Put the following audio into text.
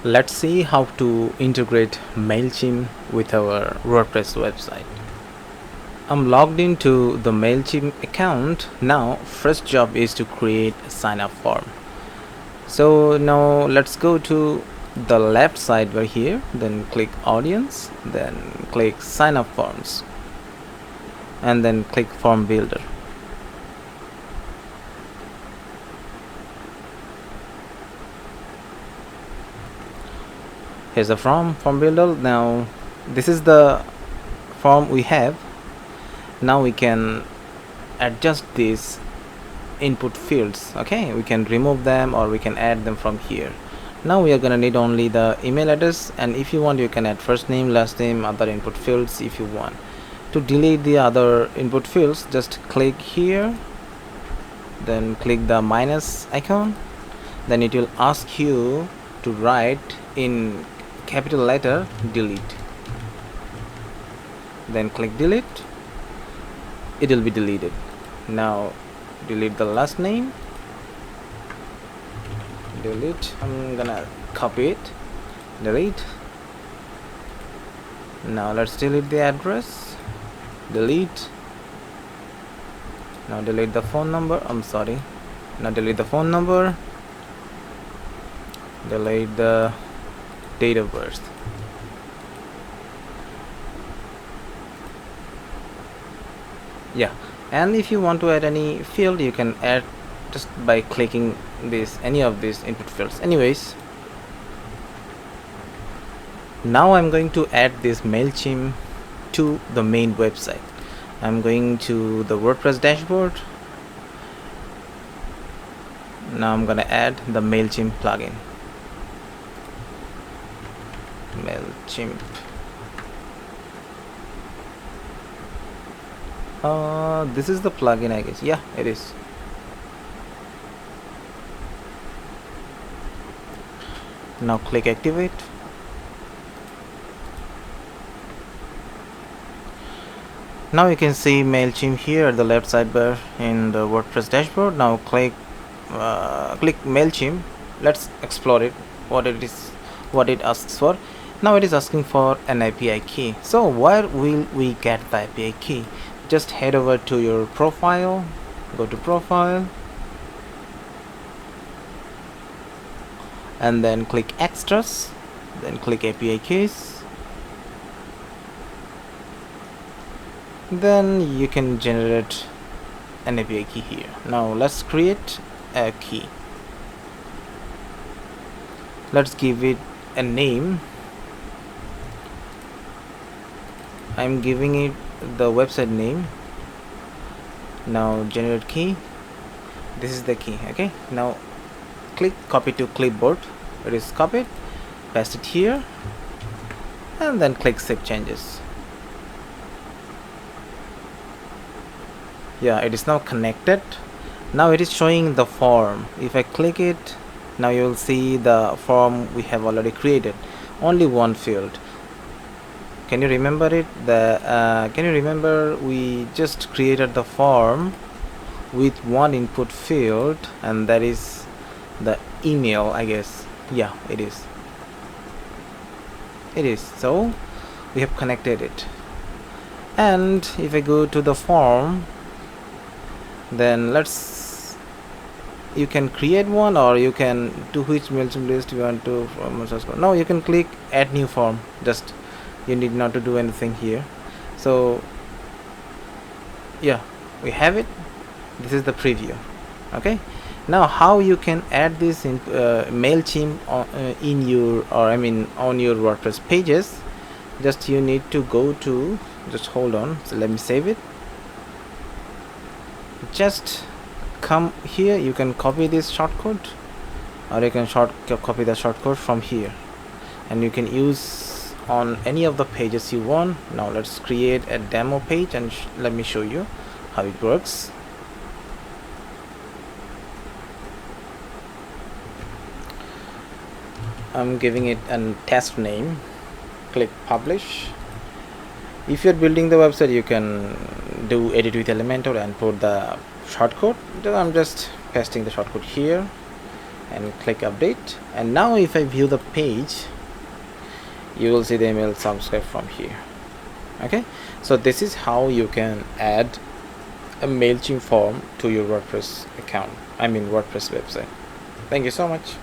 Let's see how to integrate MailChimp with our WordPress website. I'm logged into the MailChimp account. Now, first job is to create a sign up form. So now let's go to the left side right here, then click audience, then click sign up forms, and then click form builder. Here's the form builder. Now this is the form we have. Now we can adjust these input fields. Okay, we can remove them or we can add them from here. Now we are gonna need only the email address, and if you want you can add first name, last name, other input fields if you want. To delete the other input fields, just click here, then click the minus icon, then it will ask you to write in capital letter delete, then click delete. It will be deleted. Now delete the last name, delete. I'm gonna copy it, delete. Now let's delete the address, delete. Now delete the phone number. Now delete the phone number, delete the date of birth. Yeah, and if you want to add any field you can add just by clicking any of these input fields. Anyways, now I'm going to add this MailChimp to the main website. I'm going to the WordPress dashboard. Now I'm gonna add the MailChimp plugin. MailChimp. This is the plugin, I guess. Yeah, it is. Now click activate. Now you can see MailChimp here at the left sidebar in the WordPress dashboard. Now click MailChimp. Let's explore it, what it asks for. Now it is asking for an API key. So where will we get the API key? Just head over to your profile, go to profile, and then click extras, then click API keys. Then you can generate an API key here. Now let's create a key. Let's give it a name. I'm giving it the website name. Now generate key. This is the key. Okay, now click copy to clipboard. It is copied, paste it here, and then click save changes. Yeah, it is now connected. Now it is showing the form. If I click it, now you will see the form we have already created. Only one field. Can you remember it? Can you remember we just created the form with one input field, and that is the email, I guess. Yeah, it is. So we have connected it. And if I go to the form, then you can create one, or you can to which MailChimp list you want to from source code. Now you can click add new form. Just you need not to do anything here. So yeah, we have it. This is the preview. Okay, now how you can add this in MailChimp in your on your WordPress pages. Just you need to go to, just hold on, so let me save it. Just come here, you can copy this shortcode, or you can copy the shortcode from here, and you can use on any of the pages you want. Now let's create a demo page, and let me show you how it works. I'm giving it a test name. Click publish. If you're building the website, you can do edit with Elementor and put the shortcode. I'm just pasting the shortcode here. and click update. And now if I view the page, you will see the email subscribe from here. Okay, so this is how you can add a MailChimp form to your WordPress account, WordPress website. Thank you so much.